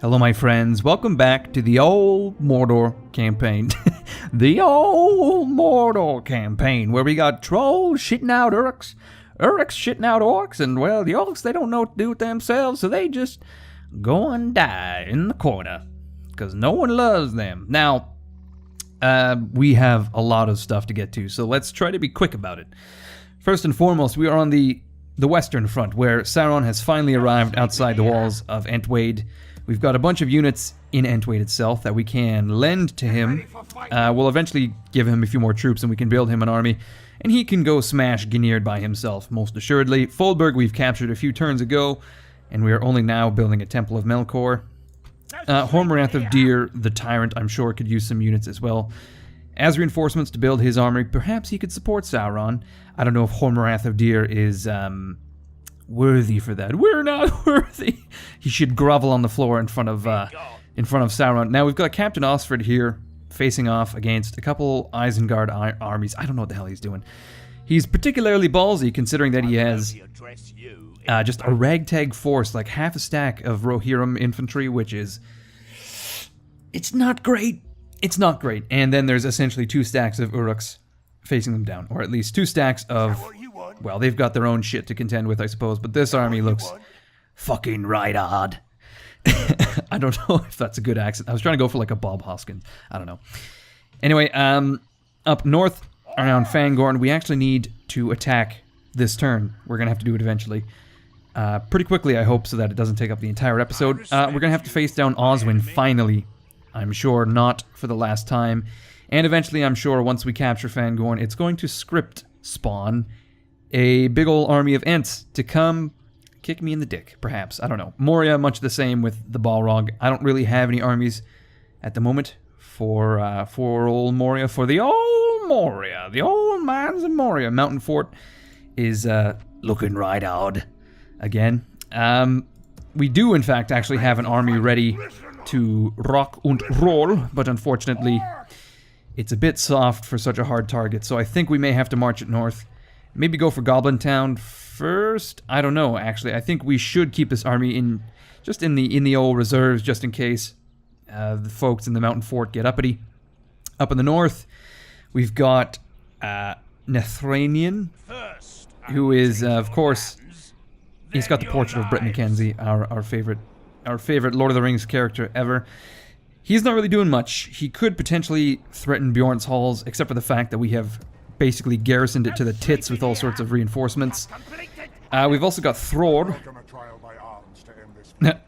Hello my friends, welcome back to the old Mordor campaign. The old Mordor campaign, where we got trolls shitting out orcs, orcs shitting out orcs, and well, the orcs, they don't know what to do with themselves, so they just go and die in the corner, because no one loves them. Now, we have a lot of stuff to get to, so let's try to be quick about it. First and foremost, we are on the western front, where Sauron has finally arrived outside the walls of Entwade. We've got a bunch of units in Entwade itself that we can lend to him. We'll eventually give him a few more troops and we can build him an army. And he can go smash Gnird by himself, most assuredly. Folberg we've captured a few turns ago, and we are only now building a Temple of Melkor. Hormarath of Deer, the Tyrant, I'm sure could use some units as well. As reinforcements to build his army, perhaps he could support Sauron. I don't know if Hormarath of Deer is worthy for that. We're not worthy. He should grovel on the floor in front of Sauron. Now we've got Captain Osford here facing off against a couple Isengard armies. I don't know what the hell he's doing. He's particularly ballsy considering that he has just a ragtag force, like half a stack of Rohirrim infantry, which is... It's not great. It's not great. And then there's essentially 2 stacks of Uruks facing them down, or at least 2 stacks of... Well, they've got their own shit to contend with, I suppose, but this army looks fucking right odd. I don't know if that's a good accent. I was trying to go for like a Bob Hoskins. I don't know. Anyway, up north around Fangorn, we actually need to attack this turn. We're going to have to do it eventually. Pretty quickly, I hope, so that it doesn't take up the entire episode. We're going to have to face down OSWYN, finally. I'm sure not for the last time. And eventually, I'm sure, once we capture Fangorn, it's going to script spawn a big ol' army of Ents to come kick me in the dick, perhaps. I don't know. Moria, much the same with the Balrog. I don't really have any armies at the moment for old Moria. For the old Moria. The old mines of Moria. Mountain Fort is looking right odd again. We do, in fact, actually have an army ready to rock und roll, but unfortunately, it's a bit soft for such a hard target, so I think we may have to march it north. Maybe go for Goblin Town first? I don't know, actually. I think we should keep this army in the old reserves, just in case the folks in the Mountain Fort get uppity. Up in the north, we've got Nethranian, who is, of course, he's got the portrait of Brit Mackenzie, our favorite Lord of the Rings character ever. He's not really doing much. He could potentially threaten Bjorn's halls, except for the fact that we have basically garrisoned it to the tits with all sorts of reinforcements. We've also got Thror.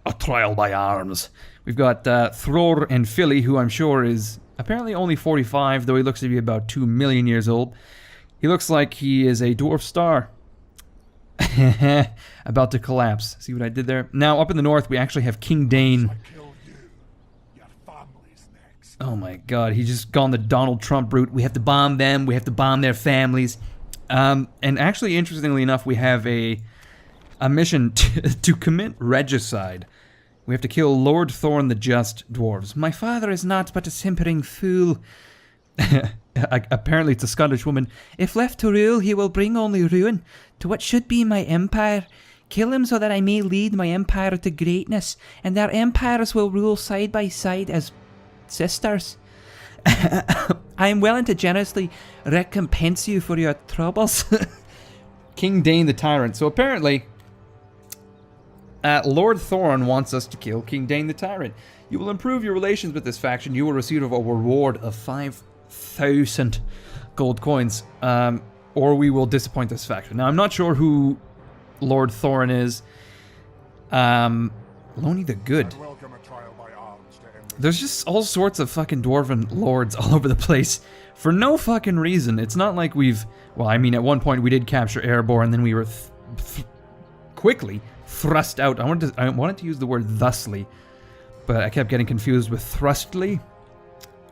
A trial by arms. We've got Thror and Philly, who I'm sure is apparently only 45, though he looks to be about 2 million years old. He looks like he is a dwarf star. About to collapse. See what I did there? Now, up in the north, we actually have King Dane. Oh my god, he's just gone the Donald Trump route. We have to bomb them, we have to bomb their families. And actually, interestingly enough, we have a mission to commit regicide. We have to kill Lord Thorn the Just dwarves. My father is not but a simpering fool. Apparently it's a Scottish woman. If left to rule, he will bring only ruin to what should be my empire. Kill him so that I may lead my empire to greatness, and their empires will rule side by side as sisters. I am willing to generously recompense you for your troubles. King Dane the Tyrant. So apparently, Lord Thorin wants us to kill King Dane the Tyrant. You will improve your relations with this faction. You will receive a reward of 5,000 gold coins. Or we will disappoint this faction. Now, I'm not sure who Lord Thorin is. Loni the Good. There's just all sorts of fucking dwarven lords all over the place for no fucking reason. It's not like we've... Well, I mean, at one point we did capture Erebor, and then we were quickly thrust out. I wanted to use the word thusly, but I kept getting confused with Thrustly,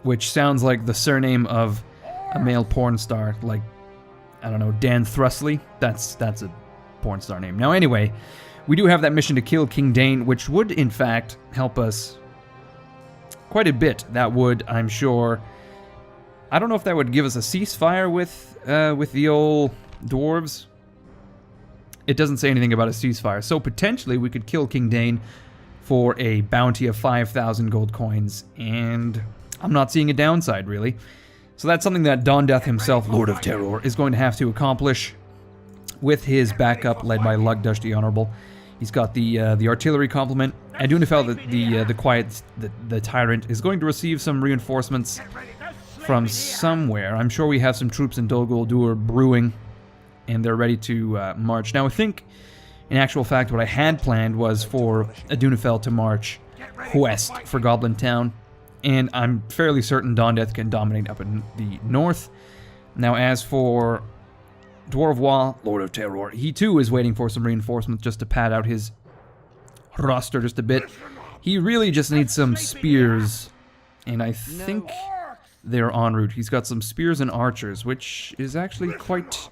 which sounds like the surname of a male porn star, like, I don't know, Dan Thrustley. That's a porn star name. Now, anyway, we do have that mission to kill King Dane, which would, in fact, help us quite a bit. That would, I'm sure... I don't know if that would give us a ceasefire with the old dwarves. It doesn't say anything about a ceasefire. So potentially we could kill King Dane for a bounty of 5,000 gold coins, and I'm not seeing a downside, really. So that's something that Dawn Death himself, Lord of Terror, is going to have to accomplish with his backup led by Lugdush the Honorable. He's got the artillery complement. Adunifel, the Tyrant, is going to receive some reinforcements from somewhere. I'm sure we have some troops in Dol Guldur brewing, and they're ready to march. Now, I think, in actual fact, what I had planned was for Adunifel to march west for Goblin Town, and I'm fairly certain Dawn Death can dominate up in the north. Now, as for Dwarvois, Lord of Terror, he too is waiting for some reinforcements just to pad out his roster just a bit. He really just needs some spears, and I think they're en route. He's got some spears and archers, which is actually quite...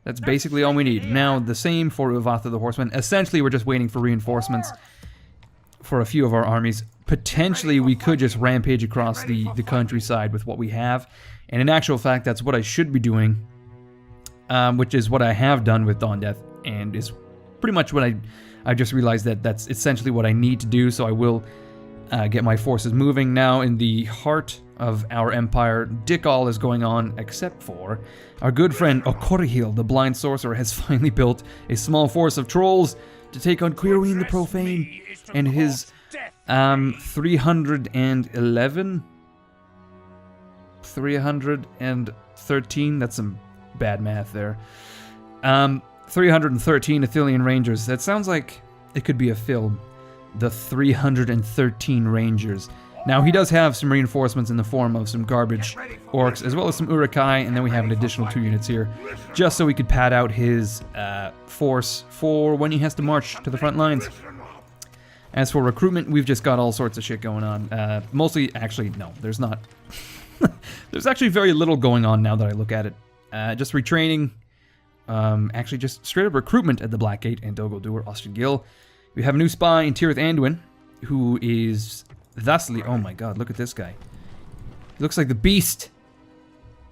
That's basically all we need. Now, the same for Uvatha the Horseman. Essentially, we're just waiting for reinforcements for a few of our armies. Potentially, we could just rampage across the countryside with what we have. And in actual fact, that's what I should be doing, which is what I have done with Dawn Death, and is pretty much what I just realized that that's essentially what I need to do, so I will get my forces moving. Now, in the heart of our empire, dick all is going on, except for our good friend Okorihil, the blind sorcerer, has finally built a small force of trolls to take on Quirween the Profane and his 313, that's some bad math there. 313 Athelian Rangers. That sounds like it could be a film. The 313 Rangers. Now, he does have some reinforcements in the form of some garbage orcs, as well as some Urukai, and then we have an additional 2 units here, just so we could pad out his force for when he has to march to the front lines. As for recruitment, we've just got all sorts of shit going on. Mostly, actually, no, there's not. There's actually very little going on now that I look at it. Just retraining, actually just straight up recruitment at the Blackgate and Dol Guldur, Ostigil. We have a new spy in Tirith Anduin, who is thusly... Oh my god, look at this guy. He looks like the Beast.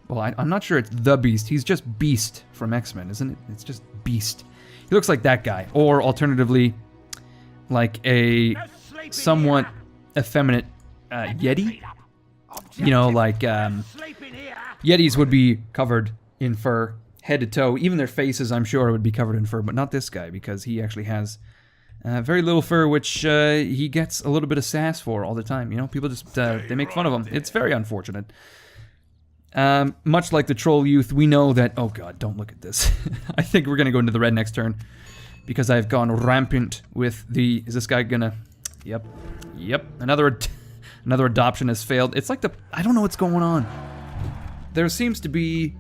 Well, I'm not sure it's the Beast. He's just Beast from X-Men, isn't it? It's just Beast. He looks like that guy. Or, alternatively, like a somewhat effeminate Yeti. You know, like, Yetis would be covered in fur, head to toe. Even their faces, I'm sure, would be covered in fur, but not this guy, because he actually has very little fur, which he gets a little bit of sass for all the time. You know, people just, they make fun of him. It's very unfortunate. Much like the Troll Youth, we know that... Oh god, don't look at this. I think we're going to go into the red next turn, because I've gone rampant with the... Is this guy gonna... Yep. Another adoption has failed. It's like the... I don't know what's going on. There seems to be...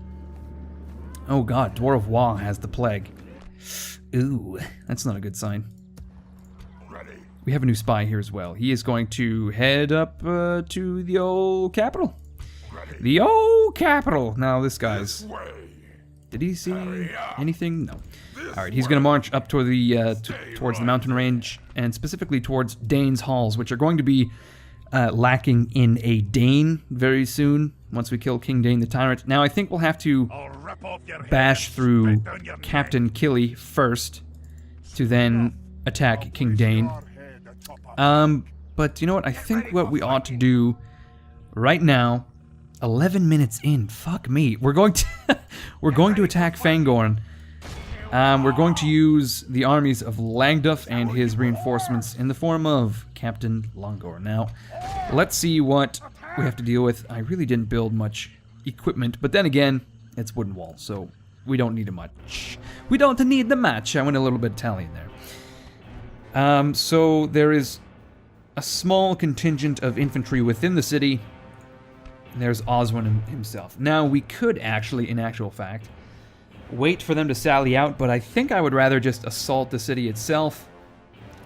Oh god, Dwarvois has the plague. Ooh, that's not a good sign. We have a new spy here as well. He is going to head up to the old capital. The old capital! Now this guy's... Did he see anything? No. Alright, he's going to march up toward the, towards the mountain range, and specifically towards Dane's Halls, which are going to be lacking in a Dane very soon, once we kill King Dane the Tyrant. Now, I think we'll have to bash through Captain Killy first, to then attack King Dane. But you know what? I think what we ought to do right now, 11 minutes in, fuck me, we're going to attack Fangorn. We're going to use the armies of Langduff and his reinforcements in the form of Captain Longor. Now, let's see what we have to deal with. I really didn't build much equipment, but then again, it's wooden wall, so we don't need much. We don't need the match. I went a little bit Italian there. So there is a small contingent of infantry within the city. There's OSWYN himself. Now, we could actually, in actual fact, wait for them to sally out, but I think I would rather just assault the city itself.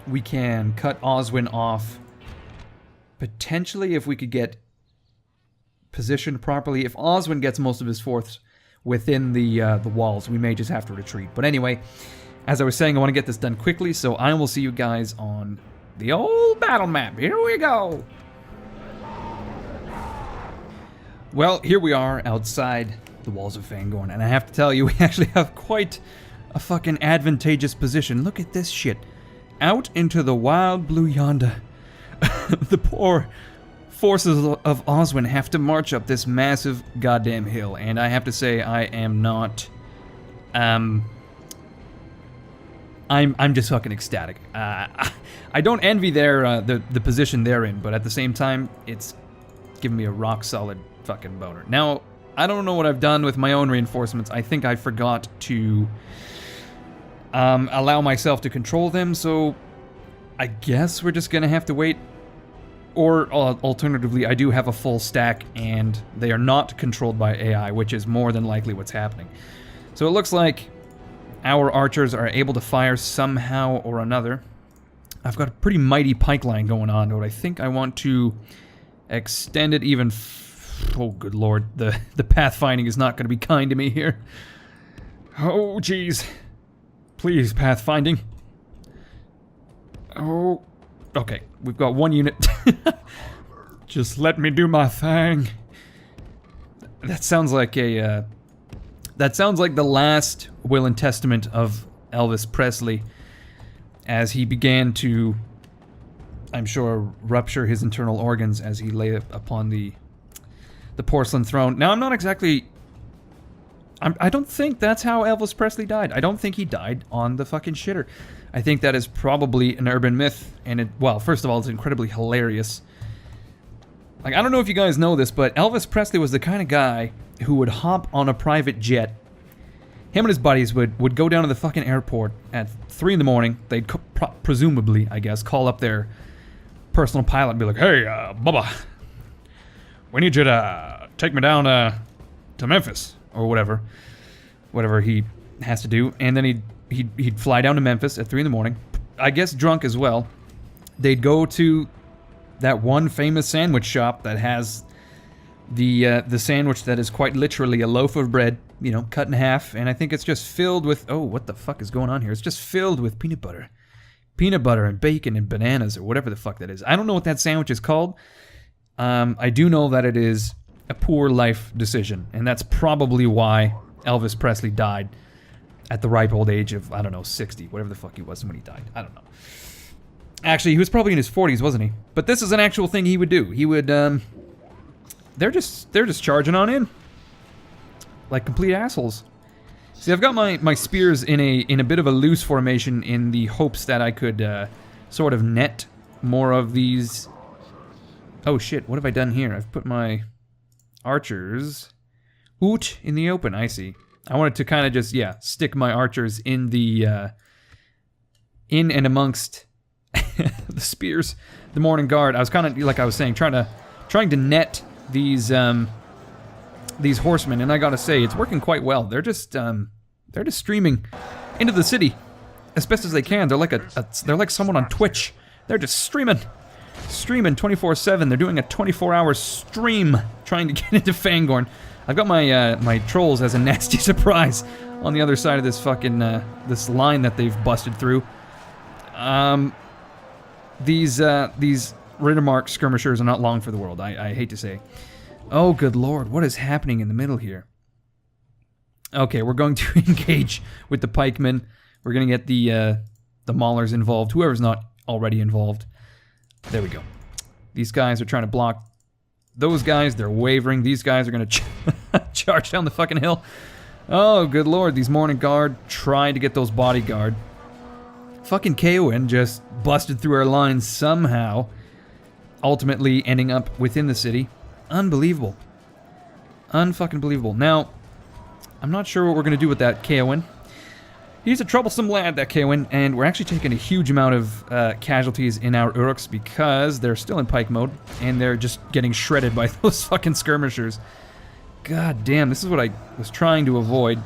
We can cut OSWYN off, potentially, if we could get positioned properly. If OSWYN gets most of his force within the walls, we may just have to retreat. But anyway, as I was saying, I want to get this done quickly, so I will see you guys on the old battle map. Here we go! Well, here we are outside the walls of Fangorn, and I have to tell you, we actually have quite a fucking advantageous position. Look at this shit. out into the wild blue yonder. The poor forces of OSWYN have to march up this massive goddamn hill, and I have to say I am not, I'm just fucking ecstatic. I don't envy their, the position they're in, but at the same time, it's giving me a rock solid fucking boner. Now, I don't know what I've done with my own reinforcements. I think I forgot to allow myself to control them, so I guess we're just gonna have to wait. Or alternatively, I do have a full stack and they are not controlled by AI, which is more than likely what's happening. So it looks like our archers are able to fire somehow or another. I've got a pretty mighty pike line going on, but I think I want to extend it even. Oh, good lord, the pathfinding is not going to be kind to me here. Oh, jeez. Please, pathfinding. Oh, okay, we've got one unit. Just let me do my thing. That sounds like a, that sounds like the last will and testament of Elvis Presley as he began to, I'm sure, rupture his internal organs as he lay upon the porcelain throne. Now, I'm not exactly... I don't think that's how Elvis Presley died. I don't think he died on the fucking shitter. I think that is probably an urban myth, and it... Well, first of all, it's incredibly hilarious. Like, I don't know if you guys know this, but Elvis Presley was the kind of guy who would hop on a private jet. Him and his buddies would go down to the fucking airport at 3 in the morning. They'd presumably, I guess, call up their personal pilot and be like, "Hey, Bubba, we need you to take me down to Memphis," or whatever he has to do. And then he'd fly down to Memphis at 3 in the morning, I guess drunk as well. They'd go to that one famous sandwich shop that has the sandwich that is quite literally a loaf of bread, you know, cut in half, and I think it's just filled with, oh, what the fuck is going on here? It's just filled with peanut butter and bacon and bananas or whatever the fuck that is. I don't know what that sandwich is called. I do know that it is a poor life decision, and that's probably why Elvis Presley died at the ripe old age of, I don't know, 60, whatever the fuck he was when he died. I don't know. Actually, he was probably in his 40s, wasn't he? But this is an actual thing he would do. He would, they're just charging on in. Like complete assholes. See, I've got my spears in a bit of a loose formation in the hopes that I could, sort of net more of these... Oh shit, what have I done here? I've put my archers out in the open, I see. I wanted to kind of just, yeah, stick my archers in the, in and amongst the spears, the morning guard. I was kind of, like I was saying, trying to net these horsemen, and I gotta say, it's working quite well. They're just streaming into the city as best as they can. They're like they're like someone on Twitch. They're just streaming 24/7. They're doing a 24-hour stream trying to get into Fangorn. I've got my my trolls as a nasty surprise on the other side of this fucking this line that they've busted through. These Rittermark skirmishers are not long for the world. I hate to say. Oh, good lord, what is happening in the middle here? Okay, we're going to engage with the pikemen. We're going to get the maulers involved, whoever's not already involved. There we go. These guys are trying to block those guys. They're wavering. These guys are going to charge down the fucking hill. Oh, good lord, these morning guard trying to get those bodyguard. Fucking Kaowin just busted through our lines somehow, ultimately ending up within the city. Unbelievable. Unfucking believable. Now, I'm not sure what we're going to do with that Kaowin. He's a troublesome lad, that Kaowin, and we're actually taking a huge amount of casualties in our Uruks because they're still in pike mode, and they're just getting shredded by those fucking skirmishers. God damn, this is what I was trying to avoid.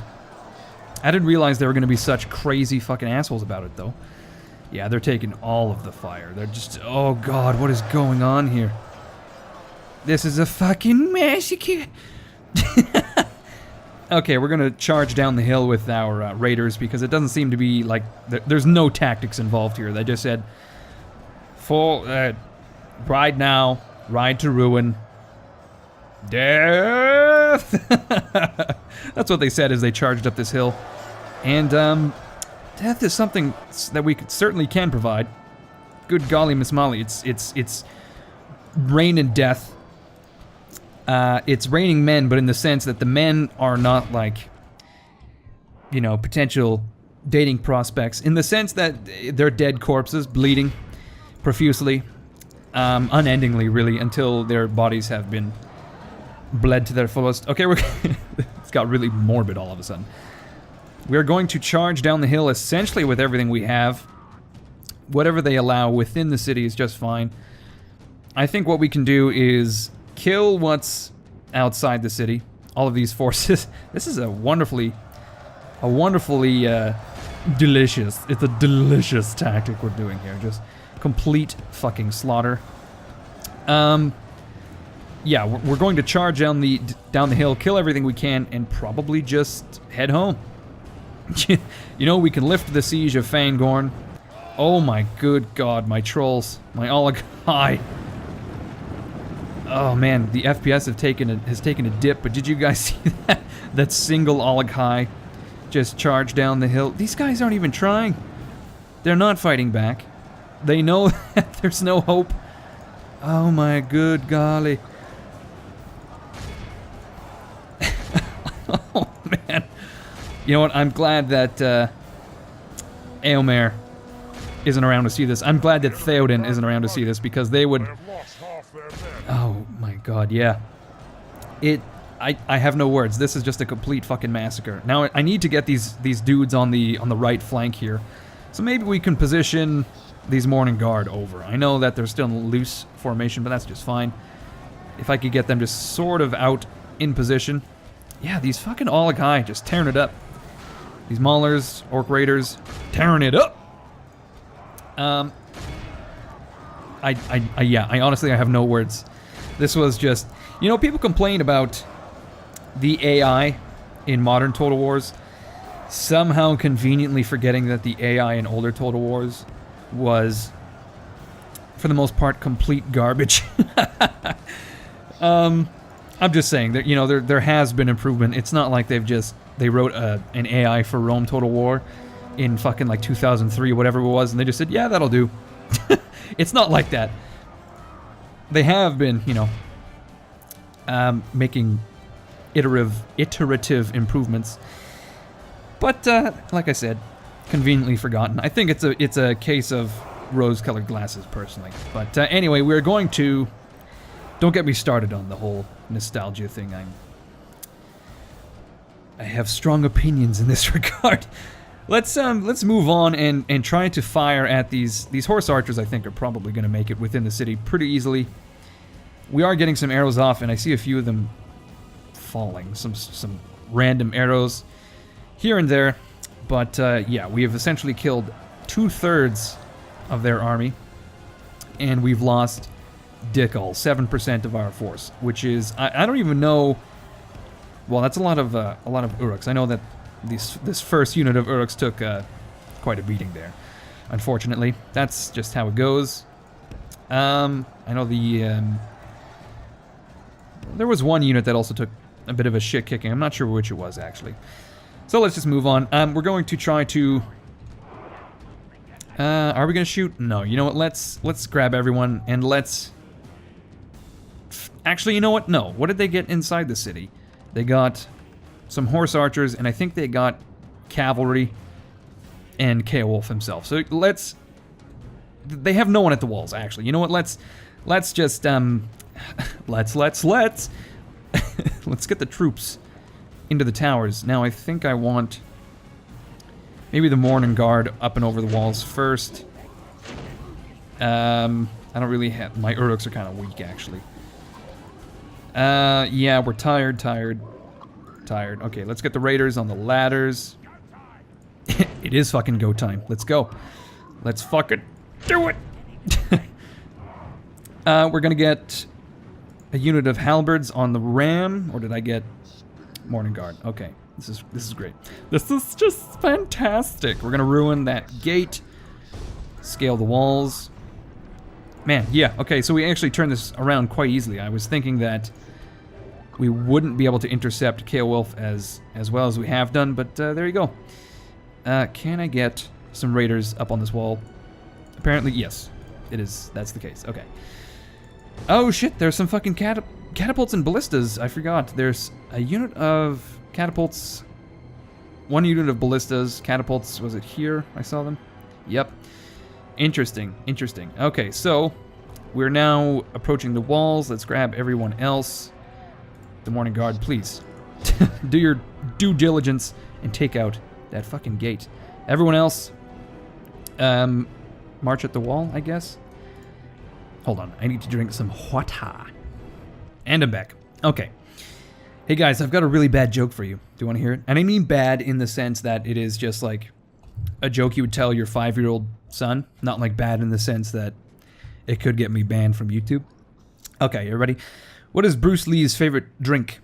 I didn't realize they were going to be such crazy fucking assholes about it, though. Yeah, they're taking all of the fire. They're just... Oh god, what is going on here? This is a fucking massacre. Okay, we're gonna charge down the hill with our raiders because it doesn't seem to be like there's no tactics involved here. They just said, ride now, ride to ruin, death. That's what they said as they charged up this hill, and death is something that we certainly can provide. Good golly, Miss Molly, it's rain and death. It's raining men, but in the sense that the men are not like, you know, potential dating prospects. In the sense that they're dead corpses, bleeding profusely, unendingly, really, until their bodies have been bled to their fullest. Okay, it's got really morbid all of a sudden. We're going to charge down the hill essentially with everything we have. Whatever they allow within the city is just fine. I think what we can do is kill what's outside the city. All of these forces. This is a wonderfully delicious. It's a delicious tactic we're doing here. Just complete fucking slaughter. Yeah, we're going to charge down the hill, kill everything we can, and probably just head home. You know, we can lift the siege of Fangorn. Oh my good god, my trolls, my Olaghai. Oh man, the FPS has taken a dip, but did you guys see that? That single Olaghai just charged down the hill. These guys aren't even trying. They're not fighting back. They know that there's no hope. Oh my good golly. Oh man. You know what, I'm glad that Eomer isn't around to see this. I'm glad that Theoden isn't around to see this, because they would... Oh my god, yeah. I have no words. This is just a complete fucking massacre. Now I need to get these dudes on the right flank here. So maybe we can position these Morning Guard over. I know that they're still in loose formation, but that's just fine. If I could get them just sort of out in position. Yeah, these fucking Olaghai just tearing it up. These Maulers, Orc Raiders, tearing it up. I honestly have no words. This was just, you know, people complain about the AI in modern Total Wars, somehow conveniently forgetting that the AI in older Total Wars was, for the most part, complete garbage. I'm just saying that, you know, there has been improvement. It's not like they wrote an AI for Rome Total War in fucking like 2003 or whatever it was, and they just said, yeah, that'll do. It's not like that. They have been, you know, making iterative improvements. But like I said, conveniently forgotten. I think it's a case of rose-colored glasses, personally. But anyway, we're going to... Don't get me started on the whole nostalgia thing. I have strong opinions in this regard. Let's move on and try to fire at these horse archers. I think are probably going to make it within the city pretty easily. We are getting some arrows off, and I see a few of them falling. Some random arrows here and there. But yeah, we have essentially killed 2/3 of their army, and we've lost dick all 7% of our force, which is I don't even know. Well, that's a lot of Uruks. I know that this first unit of Uruks took quite a beating there. Unfortunately, that's just how it goes. I know there was one unit that also took a bit of a shit kicking. I'm not sure which it was actually. So let's just move on. We're going to try to. Are we gonna shoot? No. You know what? Let's grab everyone and let's. Actually, you know what? No. What did they get inside the city? They got some horse archers, and I think they got cavalry and Ceolwulf himself. So let's... They have no one at the walls, actually. You know what? Let's just, let's get the troops into the towers. Now, I think I want maybe the Morning Guard up and over the walls first. I don't really have... My Uruks are kind of weak, actually. Yeah, we're tired. Okay, let's get the raiders on the ladders. It is fucking go time. Let's go. Let's fucking do it. We're gonna get a unit of halberds on the ram, or did I get Morning Guard? Okay, this is great. This is just fantastic. We're gonna ruin that gate. Scale the walls. Man, yeah. Okay, so we actually turned this around quite easily. I was thinking that we wouldn't be able to intercept Ceolwulf as well as we have done, but there you go. Can I get some raiders up on this wall? Apparently, yes. It is. That's the case. Okay. Oh, shit. There's some fucking catapults and ballistas. I forgot. There's a unit of catapults. One unit of ballistas. Catapults. Was it here? I saw them. Yep. Interesting. Interesting. Okay, so we're now approaching the walls. Let's grab everyone else. The Morning Guard, please. Do your due diligence and take out that fucking gate. Everyone else, march at the wall, I guess. Hold on, I need to drink some water. And I'm back. Okay. Hey guys, I've got a really bad joke for you. Do you want to hear it? And I mean bad in the sense that it is just like a joke you would tell your 5-year-old son. Not like bad in the sense that it could get me banned from YouTube. Okay, you ready? What is Bruce Lee's favorite drink?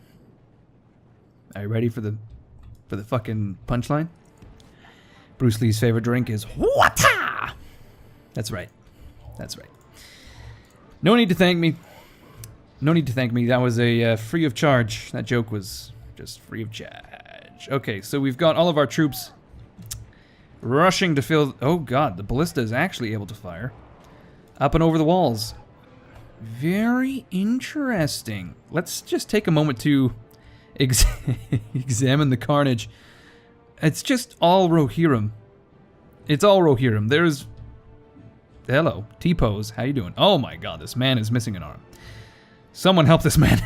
Are you ready for the fucking punchline? Bruce Lee's favorite drink is water. That's right. That's right. No need to thank me. No need to thank me. That was a free of charge. That joke was just free of charge. Okay, so we've got all of our troops rushing to fill... Oh god, the ballista is actually able to fire. Up and over the walls. Very interesting. Let's just take a moment to examine the carnage. It's just all Rohirrim. It's all Rohirrim. There's... Hello, T-pose. How you doing? Oh my god, this man is missing an arm. Someone help this man.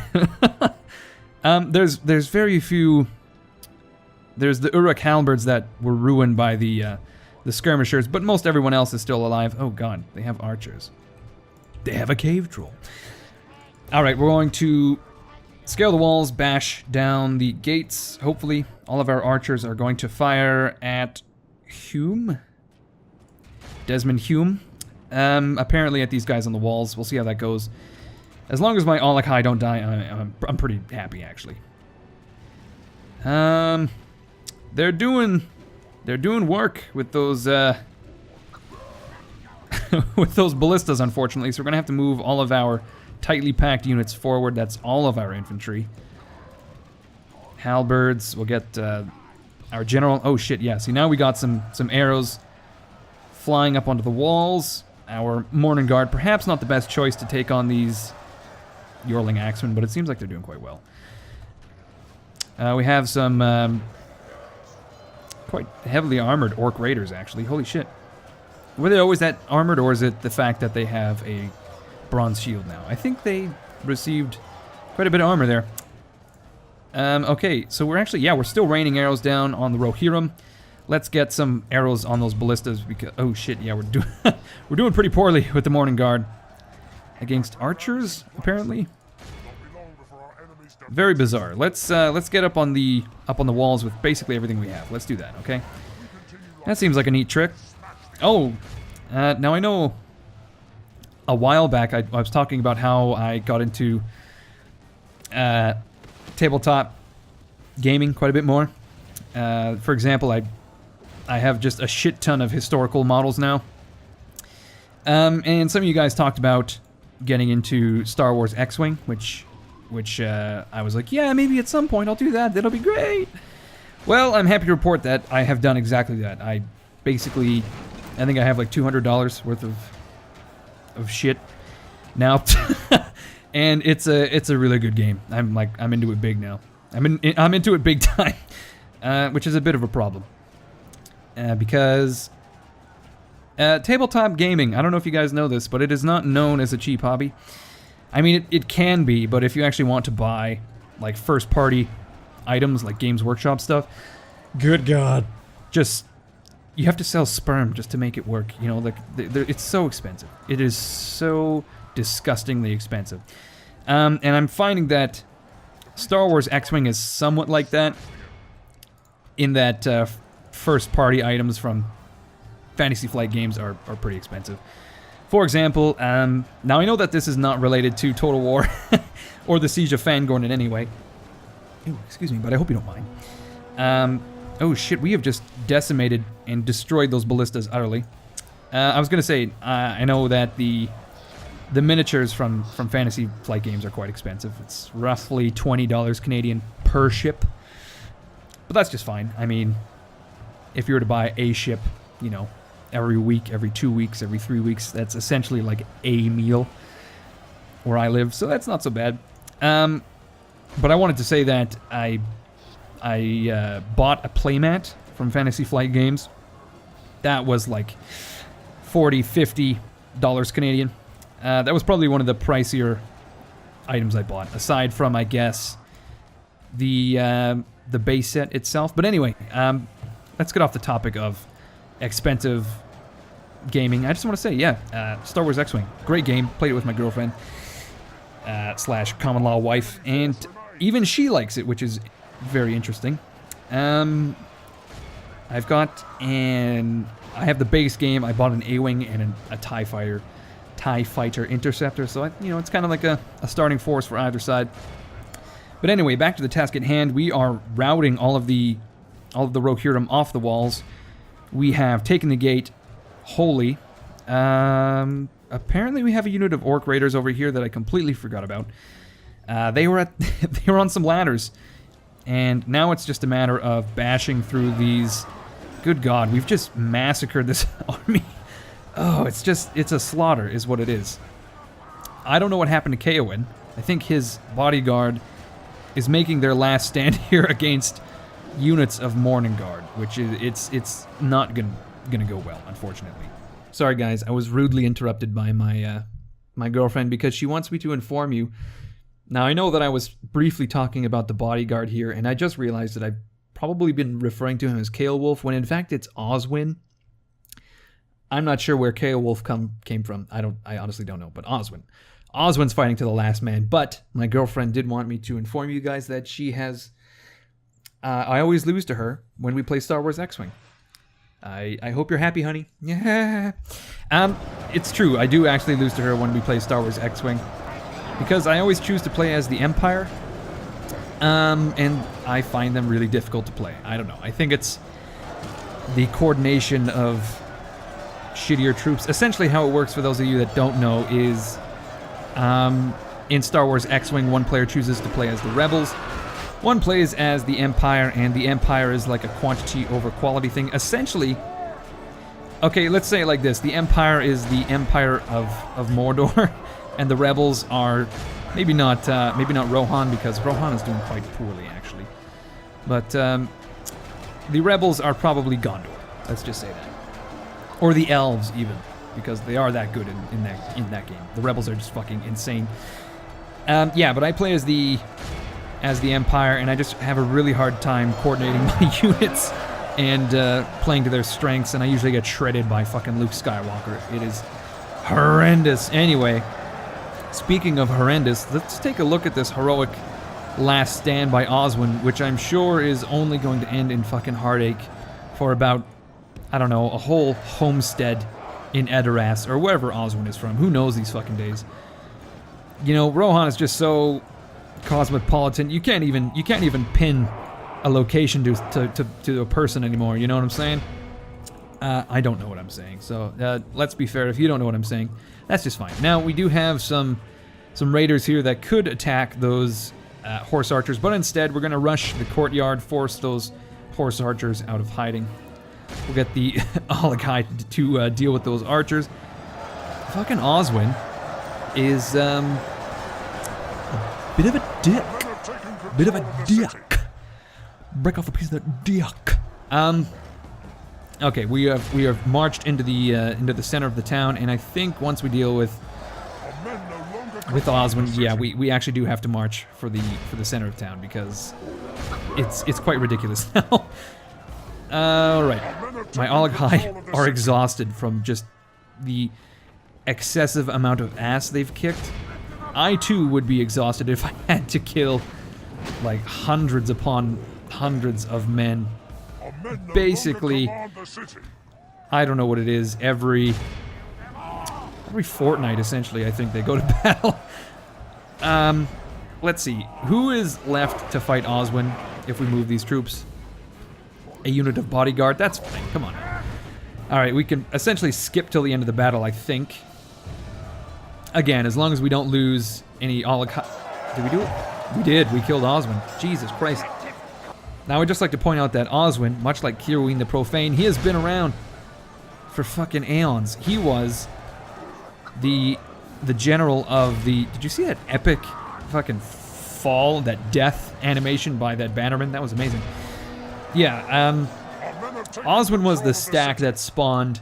There's very few... There's the Uruk halberds that were ruined by the skirmishers, but most everyone else is still alive. Oh god, they have archers. They have a cave troll. Alright, we're going to scale the walls, bash down the gates. Hopefully, all of our archers are going to fire at Hume? Desmond Hume? Apparently at these guys on the walls. We'll see how that goes. As long as my Alakai don't die, I'm pretty happy, actually. They're doing work with those, with those ballistas, unfortunately, so we're gonna have to move all of our tightly packed units forward. That's all of our infantry. Halberds, we'll get our general. Oh shit, yeah. See, now we got some arrows flying up onto the walls. Our Morning Guard, perhaps not the best choice to take on these Yorling Axemen, but it seems like they're doing quite well. We have some quite heavily armored Orc Raiders, actually. Holy shit. Were they always that armored, or is it the fact that they have a bronze shield now? I think they received quite a bit of armor there. Okay, so we're actually, yeah, we're still raining arrows down on the Rohirrim. Let's get some arrows on those ballistas because, oh shit, yeah, we're doing pretty poorly with the Morning Guard against archers, apparently. Very bizarre. Let's get up on the walls with basically everything we have. Let's do that, okay? That seems like a neat trick. Oh, now I know a while back I was talking about how I got into tabletop gaming quite a bit more. For example, I have just a shit ton of historical models now. And some of you guys talked about getting into Star Wars X-Wing, which I was like, yeah, maybe at some point I'll do that. That'll be great. Well, I'm happy to report that I have done exactly that. I think I have like $200 worth of shit now, and it's a really good game. I'm into it big now. I'm into it big time, which is a bit of a problem, because tabletop gaming. I don't know if you guys know this, but it is not known as a cheap hobby. I mean, it can be, but if you actually want to buy like first-party items like Games Workshop stuff, good God, just you have to sell sperm just to make it work. You know, like it's so expensive. It is so disgustingly expensive. And I'm finding that Star Wars X-Wing is somewhat like that, in that first-party items from Fantasy Flight games are pretty expensive. For example, now I know that this is not related to Total War or the Siege of Fangorn in any way. Ooh, excuse me, but I hope you don't mind. Oh shit, we have just decimated and destroyed those ballistas utterly. I was gonna say, I know that the miniatures from Fantasy Flight games are quite expensive. It's roughly $20 Canadian per ship. But that's just fine. I mean, if you were to buy a ship, you know, every week, every 2 weeks, every 3 weeks, that's essentially like a meal where I live, so that's not so bad. But I wanted to say that I bought a playmat from Fantasy Flight Games. That was like $40-50 Canadian. That was probably one of the pricier items I bought, aside from, I guess, the base set itself. But anyway, let's get off the topic of expensive gaming. I just want to say, yeah, Star Wars X-Wing, great game. Played it with my girlfriend / common law wife, and even she likes it, which is very interesting. I have the base game. I bought an A-Wing and a TIE Fighter Interceptor, so it's kind of like a starting force for either side. But anyway, back to the task at hand. We are routing all of the Rohirrim off the walls. We have taken the gate wholly. Apparently we have a unit of Orc Raiders over here that I completely forgot about. They were on some ladders, and now it's just a matter of bashing through these. Good God, we've just massacred this army. Oh, it's a slaughter is what it is. I don't know what happened to Kaowin. I think his bodyguard is making their last stand here against units of Morning Guard, which is it's not gonna go well, unfortunately. Sorry guys, I was rudely interrupted by my girlfriend because she wants me to inform you. Now I know that I was briefly talking about the bodyguard here, and I just realized that I've probably been referring to him as Ceolwulf when in fact it's OSWYN. I'm not sure where Ceolwulf came from. I honestly don't know, but OSWYN. OSWYN's fighting to the last man, but my girlfriend did want me to inform you guys that she has... I always lose to her when we play Star Wars X-Wing. I hope you're happy, honey. Yeah. It's true, I do actually lose to her when we play Star Wars X-Wing, because I always choose to play as the Empire, and I find them really difficult to play. I don't know. I think it's the coordination of shittier troops. Essentially how it works, for those of you that don't know, is in Star Wars X-Wing, one player chooses to play as the Rebels, one plays as the Empire, and the Empire is like a quantity over quality thing. Essentially, okay, let's say it like this. The Empire is the Empire of Mordor, and the Rebels are maybe not Rohan, because Rohan is doing quite poorly, actually. But the Rebels are probably Gondor. Let's just say that. Or the Elves, even, because they are that good in that game. The Rebels are just fucking insane. Yeah, but I play as the Empire, and I just have a really hard time coordinating my units and playing to their strengths, and I usually get shredded by fucking Luke Skywalker. It is horrendous. Anyway, speaking of horrendous, let's take a look at this heroic last stand by OSWYN, which I'm sure is only going to end in fucking heartache for about, I don't know, a whole homestead in Edoras, or wherever OSWYN is from. Who knows these fucking days? You know, Rohan is just so cosmopolitan. You can't even pin a location to a person anymore. You know what I'm saying? I don't know what I'm saying. So let's be fair. If you don't know what I'm saying, that's just fine. Now we do have some raiders here that could attack those horse archers, but instead we're gonna rush the courtyard, force those horse archers out of hiding. We'll get the Olagai to deal with those archers. Fucking OSWYN is a bit of a dick. Bit of a dick. Break off a piece of that dick. Okay, we have marched into the center of the town, and I think once we deal with OSWYN, yeah, we actually do have to march for the center of town, because it's quite ridiculous now. Alright, my Olagai are exhausted from just the excessive amount of ass they've kicked. I too would be exhausted if I had to kill like hundreds upon hundreds of men. Basically, I don't know what it is, every fortnight essentially I think they go to battle. Let's see, who is left to fight OSWYN if we move these troops? A unit of bodyguard, that's fine, come on. Alright, we can essentially skip till the end of the battle, I think. Again, as long as we don't lose any Olagai. Did we do it? We did, we killed OSWYN. Jesus Christ. Now, I'd just like to point out that OSWYN, much like Kirwin the Profane, he has been around for fucking aeons. He was the general of the... Did you see that epic fucking fall, that death animation by that bannerman? That was amazing. Yeah, OSWYN was the stack that spawned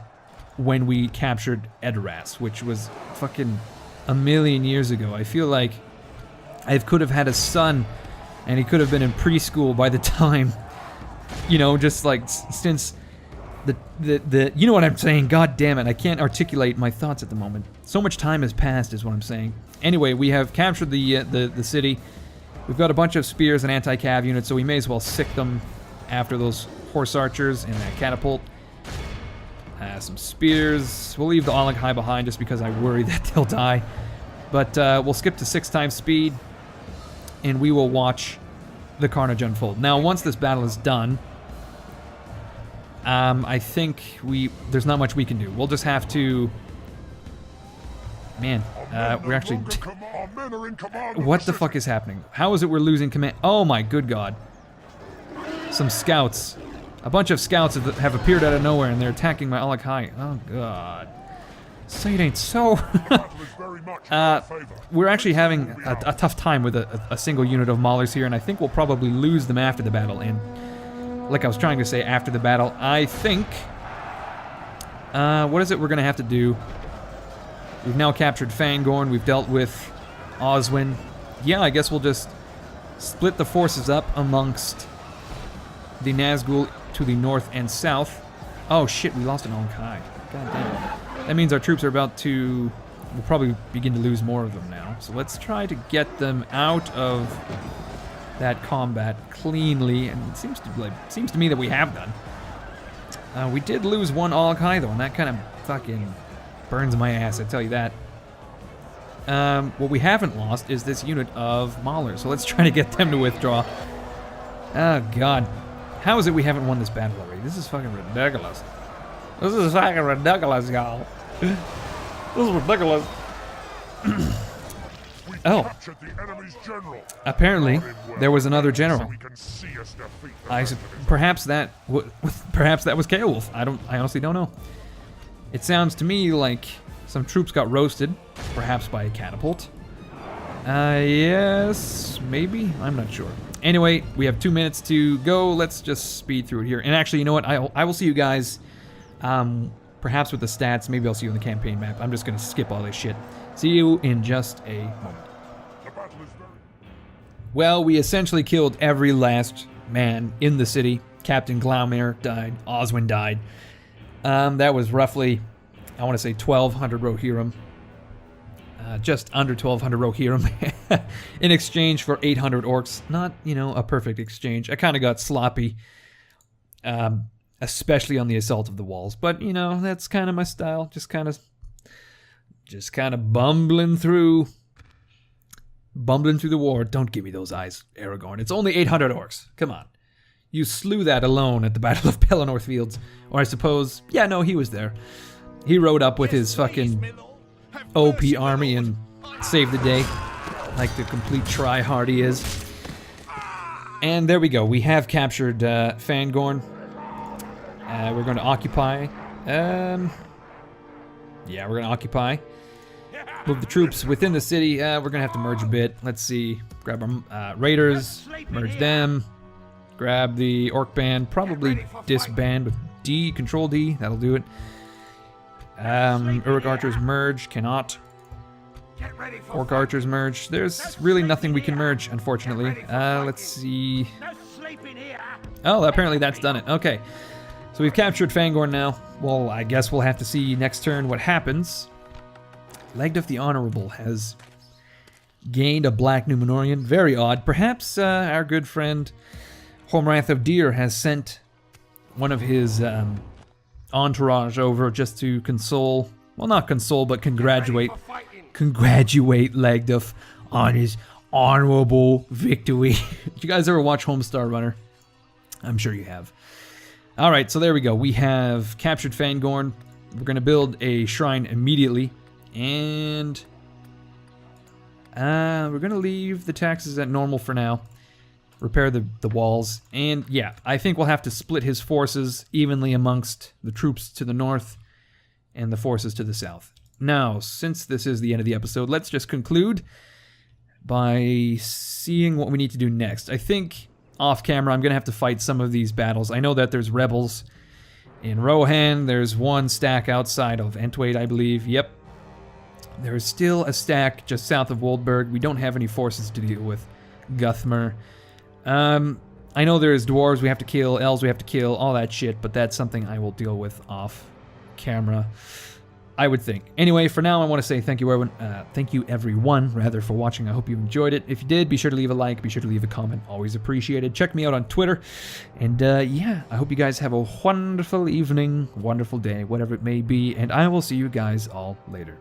when we captured Edoras, which was fucking a million years ago. I feel like I could have had a son, and he could have been in preschool by the time, you know, just like since the you know what I'm saying? God damn it, I can't articulate my thoughts at the moment. So much time has passed, is what I'm saying. Anyway, we have captured the city. We've got a bunch of spears and anti-cav units, so we may as well sick them after those horse archers and that catapult. Some spears. We'll leave the Olog-hai behind just because I worry that they'll die. But we'll skip to 6 times speed, and we will watch the carnage unfold. Now, once this battle is done, I think there's not much we can do. We'll just have to... Man, we're actually... What the fuck is happening? How is it we're losing command? Oh my good god. Some scouts. A bunch of scouts have appeared out of nowhere, and they're attacking my Olog-hai. Oh god. Say it ain't so. We're actually having a tough time with a single unit of maulers here, and I think we'll probably lose them after the battle. And like I was trying to say, after the battle, I think... what is it we're going to have to do? We've now captured Fangorn. We've dealt with OSWYN. Yeah, I guess we'll just split the forces up amongst the Nazgul to the north and south. Oh shit, we lost an Olog-hai. God damn it. That means our troops are about to... We'll probably begin to lose more of them now. So let's try to get them out of that combat cleanly, and it seems to me that we have done. We did lose one Olog-hai though, and that kind of fucking burns my ass, I tell you that. What we haven't lost is this unit of maulers, so let's try to get them to withdraw. Oh god. How is it we haven't won this battle already? This is fucking ridiculous. This is fucking ridiculous, y'all. This is ridiculous. Oh. Apparently, there was another general. Perhaps that was Ceolwulf. I honestly don't know. It sounds to me like some troops got roasted, perhaps by a catapult. Yes, maybe? I'm not sure. Anyway, we have 2 minutes to go. Let's just speed through it here. And actually, you know what? I will see you guys, perhaps with the stats. Maybe I'll see you on the campaign map. I'm just going to skip all this shit. See you in just a moment. Well, we essentially killed every last man in the city. Captain Glaumir died. OSWYN died. That was roughly, I want to say, 1,200 Rohirrim. Just under 1,200 Rohirrim in exchange for 800 orcs. Not, you know, a perfect exchange. I kind of got sloppy, especially on the assault of the walls. But, you know, that's kind of my style. Just kind of bumbling through the war. Don't give me those eyes, Aragorn. It's only 800 orcs. Come on. You slew that alone at the Battle of Pelennor Fields. Or I suppose, yeah, no, he was there. He rode up with his fucking OP army and saved the day, like the complete try-hard he is. And there we go. We have captured Fangorn. We're going to occupy. Yeah, we're going to occupy. Move the troops within the city. We're going to have to merge a bit. Let's see. Grab our raiders. Merge them. Grab the orc band. Probably disband with D. Control D. That'll do it. Uruk archers merge. Cannot. Orc archers merge. There's really nothing we can merge, unfortunately. Let's see. Oh, apparently that's done it. Okay. So we've captured Fangorn now. Well, I guess we'll have to see next turn what happens. Legduf the Honorable has gained a Black Numenorian. Very odd. Perhaps our good friend Hormwrath of Deer has sent one of his entourage over just to console, well, not console, but congratulate Legduf on his honorable victory. Did you guys ever watch Homestar Runner? I'm sure you have. All right, so there we go. We have captured Fangorn. We're going to build a shrine immediately. And we're going to leave the taxes at normal for now. repair the walls. And yeah, I think we'll have to split his forces evenly amongst the troops to the north and the forces to the south. Now, since this is the end of the episode, let's just conclude by seeing what we need to do next. I think off camera I'm going to have to fight some of these battles. I know that there's rebels in Rohan. There's one stack outside of Entwade, I believe. Yep. There's still a stack just south of Woldberg. We don't have any forces to deal with Guthmer. I know there's dwarves we have to kill, elves we have to kill, all that shit, but that's something I will deal with off camera, I would think. Anyway, for now, I want to say thank you everyone, for watching. I hope you enjoyed it. If you did, be sure to leave a like, be sure to leave a comment. Always appreciated. Check me out on Twitter. And yeah, I hope you guys have a wonderful evening, wonderful day, whatever it may be, and I will see you guys all later.